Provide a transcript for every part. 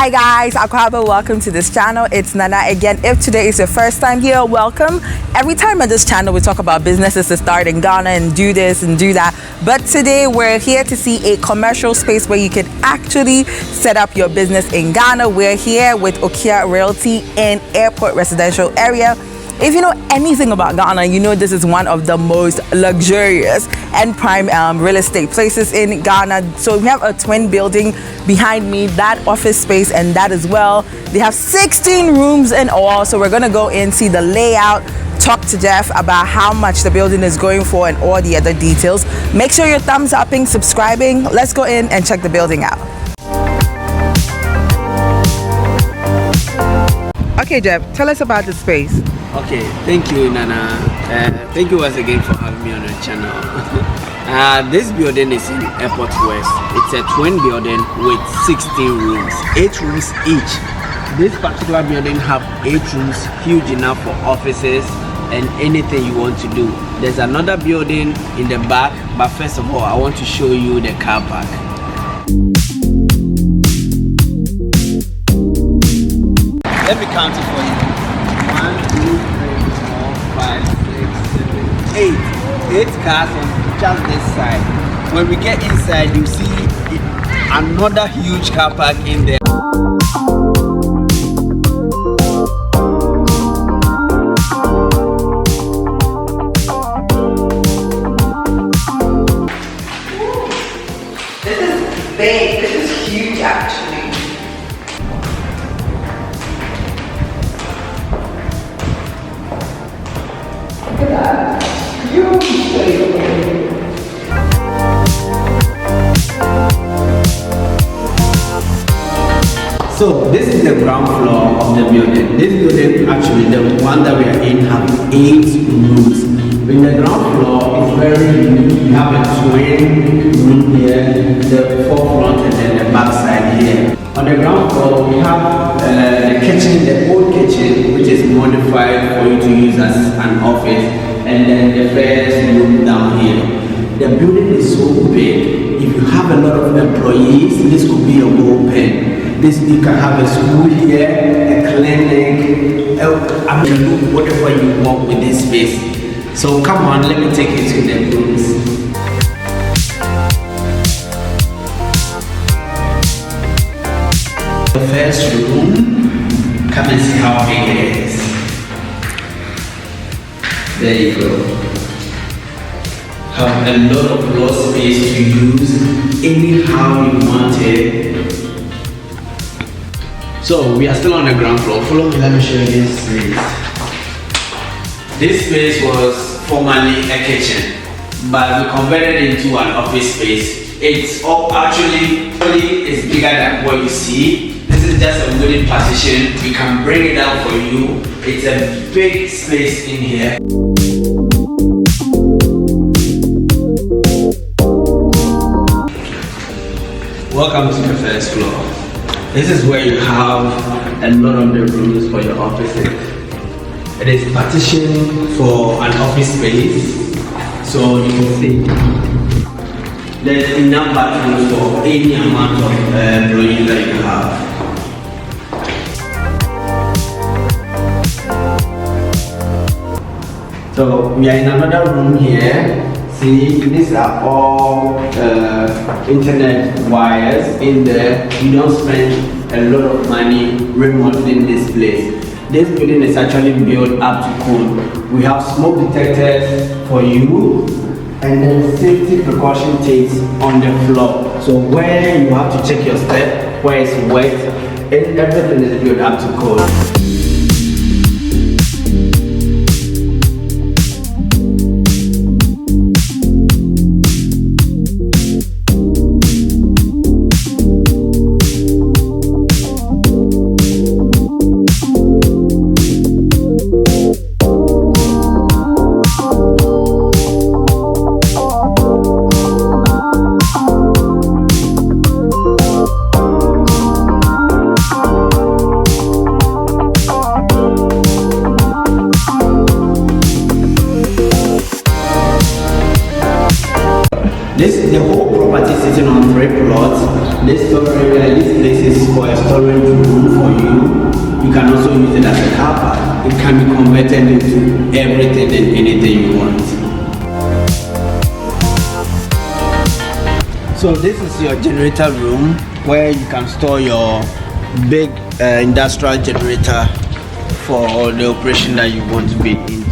Hi guys, Akwaba, welcome to this channel. It's Nana again. If today is your first time here, welcome. Every time on this channel we talk about businesses to start in Ghana and do this and do that. But today we're here to see a commercial space where you can actually set up your business in Ghana. We're here with Oikia Realty in Airport Residential Area. If you know anything about Ghana, you know this is one of the most luxurious and prime real estate places in Ghana. So we have a twin building behind me, that office space and that as well. They have 16 rooms in all. So we're gonna go in, see the layout, talk to Jeff about how much the building is going for and all the other details. Make sure you're thumbs upping, subscribing. Let's go in and check the building out. Okay, Jeff, tell us about the space. Okay, thank you, Nana. Thank you once again for having me on your channel. This building is in Airport West. It's a twin building with 16 rooms, 8 rooms each. This particular building have 8 rooms, huge enough for offices and anything you want to do. There's another building in the back, but first of all, I want to show you the car park. Let me count it for you. 1, 2, 3, 4, 5, 6, 7, 8 cars on just this side. When we get inside, you see another huge car park in there. This is big. This is huge actually. So this is the ground floor of the building. This building, actually the one that we are in, have 8 rooms. In the ground floor, it's very unique. We have a twin room here, the forefront and then the back side here. On the ground floor, we have the kitchen, the old kitchen, which is modified for you to use as an office, and then the first room down here. The building is so big. If you have a lot of employees, this could be a gold pen. This you can have a school here, a clinic. I mean, do whatever you want with this space. So come on, let me take you to the rooms. The first room, come and see how big it is. There you go. Have a lot of floor space to use anyhow you want it. So we are still on the ground floor. Follow me, let me show you this space. This space was formerly a kitchen, but we converted it into an office space. It's actually is bigger than what you see. This is just a wooden partition. We can bring it down for you. It's a big space in here. Welcome to the first floor. This is where you have a lot of the rooms for your offices. It is partitioned for an office space, so you can see there's enough bathrooms for any amount of employees that you have. So we are in another room here. See, these are all internet wires in there. You don't spend a lot of money remodeling this place. This building is actually built up to code. We have smoke detectors for you and then safety precaution tapes on the floor. So where you have to check your step, where it's wet, and everything is built up to code. The whole property is sitting on 3 plots. This place is for a storage room for you. You can also use it as a car park. It can be converted into everything and anything you want. So this is your generator room where you can store your big industrial generator for the operation that you want to be into.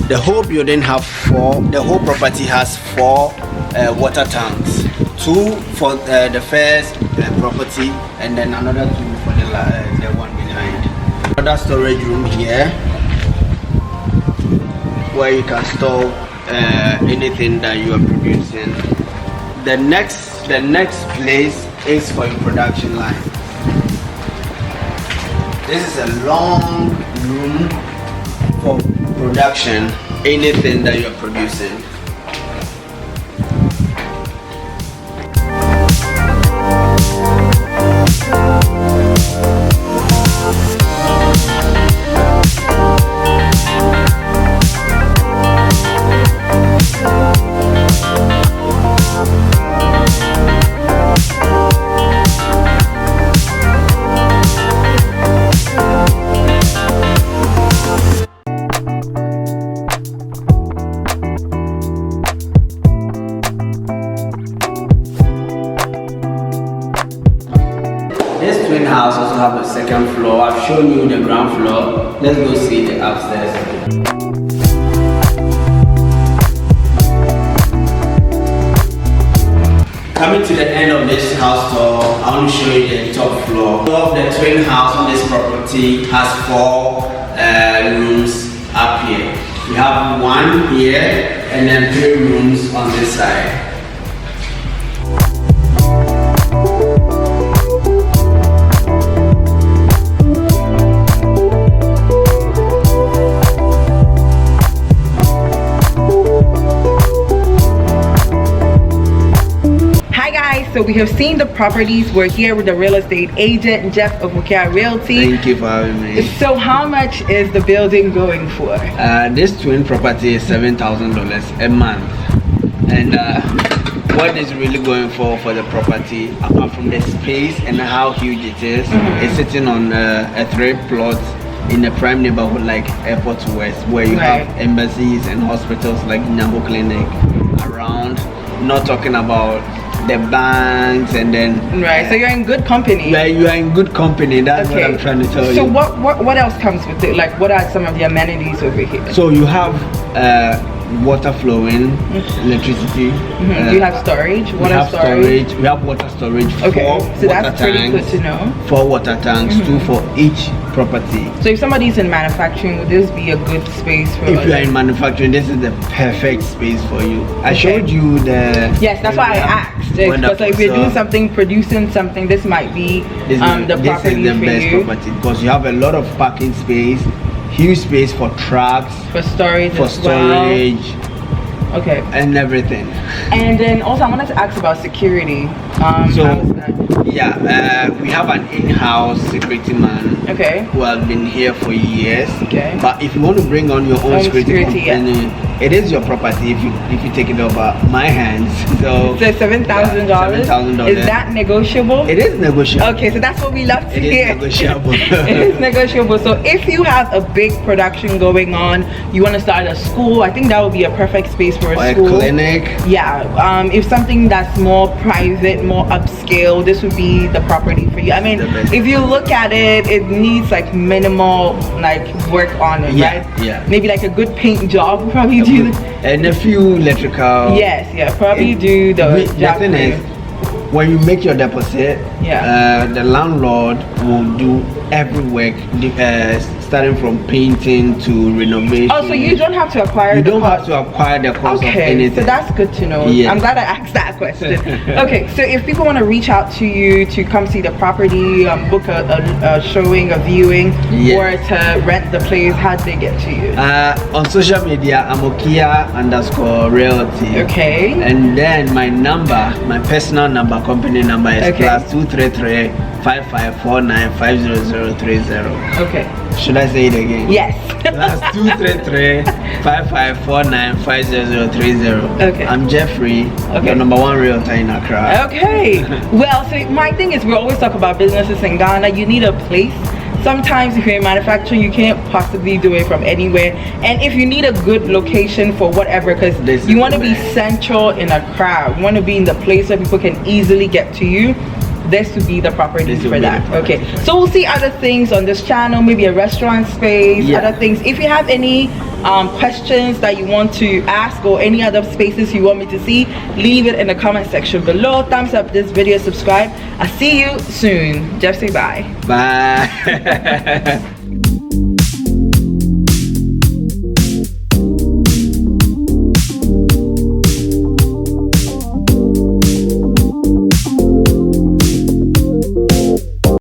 The whole building the whole property has 4 water tanks. 2 for the first property and then another 2 for the one behind. Another storage room here where you can store anything that you are producing. The next place is for your production line. This is a long room for production, anything that you're producing. This twin house also have a second floor. I've shown you the ground floor. Let's go see the upstairs. Coming to the end of this house tour, I want to show you the top floor. The twin house on this property has 4 rooms up here. We have 1 here and then 3 rooms on this side. So we have seen the properties. We're here with the real estate agent, Jeff of Oikia Realty. Thank you for having me. So how much is the building going for? This twin property is $7,000 a month. And what is really going for the property, apart from the space and how huge it is, it's sitting on a 3 plots in a prime neighborhood like Airport West, where you have embassies and hospitals like Nyaho Clinic around. Not talking about the banks and then so you're in good company. You are in good company. That's what I'm trying to tell you. So what else comes with it? Like, what are some of the amenities over here? So you have water flowing, electricity. Do you have storage? We have storage. We have water storage. Okay, 4 so that's water pretty tanks, good to know. 4 water tanks, 2 for each property. So if somebody's in manufacturing, would this be a good space for? If you are in manufacturing, this is the perfect space for you. I showed you the. Yes, that's why I asked. Because if you're doing something, producing something, this might be the property this is the best property because you have a lot of parking space, huge space for trucks, for storage, okay, and everything. And then also I wanted to ask about security. We have an in-house security man who has been here for years. But if you want to bring on your own security company, it is your property if you take it over my hands. So $7,000. $7,000. Is that negotiable? It is negotiable. Okay, so that's what we love to hear. It is negotiable. It is negotiable. So if you have a big production going on, you want to start a school, I think that would be a perfect space for a school. A clinic. Yeah. If something that's more private, more upscale, this would be the property for you. I mean, if you look at it, it needs like minimal work on it, right? Yeah. Maybe like a good paint job, probably do. And a few electrical. Yes, probably do the job. The thing is, when you make your deposit, the landlord will do every work, starting from painting to renovation. Oh, so you don't have to acquire. You don't have to acquire the cost of anything. So that's good to know. I'm glad I asked that question. Okay, so if people want to reach out to you to come see the property, book a showing, a viewing, or to rent the place, how do they get to you? On social media, I'm Oikia_Realty. Okay. And then my personal number, company number is +233 5549 50030. Okay. Should I say it again? Yes. That's 233-5549-50030. Okay. I'm Jeffrey, Okay. the #1 realtor in Accra. Okay. Well, so my thing is, we always talk about businesses in Ghana. You need a place. Sometimes if you're in manufacturing, you can't possibly do it from anywhere. And if you need a good location for whatever, because you want to be central in a crowd, you want to be in the place where people can easily get to you, this would be the properties for that. Okay, so we'll see other things on this channel, maybe a restaurant space, other things. If you have any questions that you want to ask or any other spaces you want me to see, leave it in the comment section below. Thumbs up this video, subscribe. I'll see you soon. Jeff, say bye. Bye.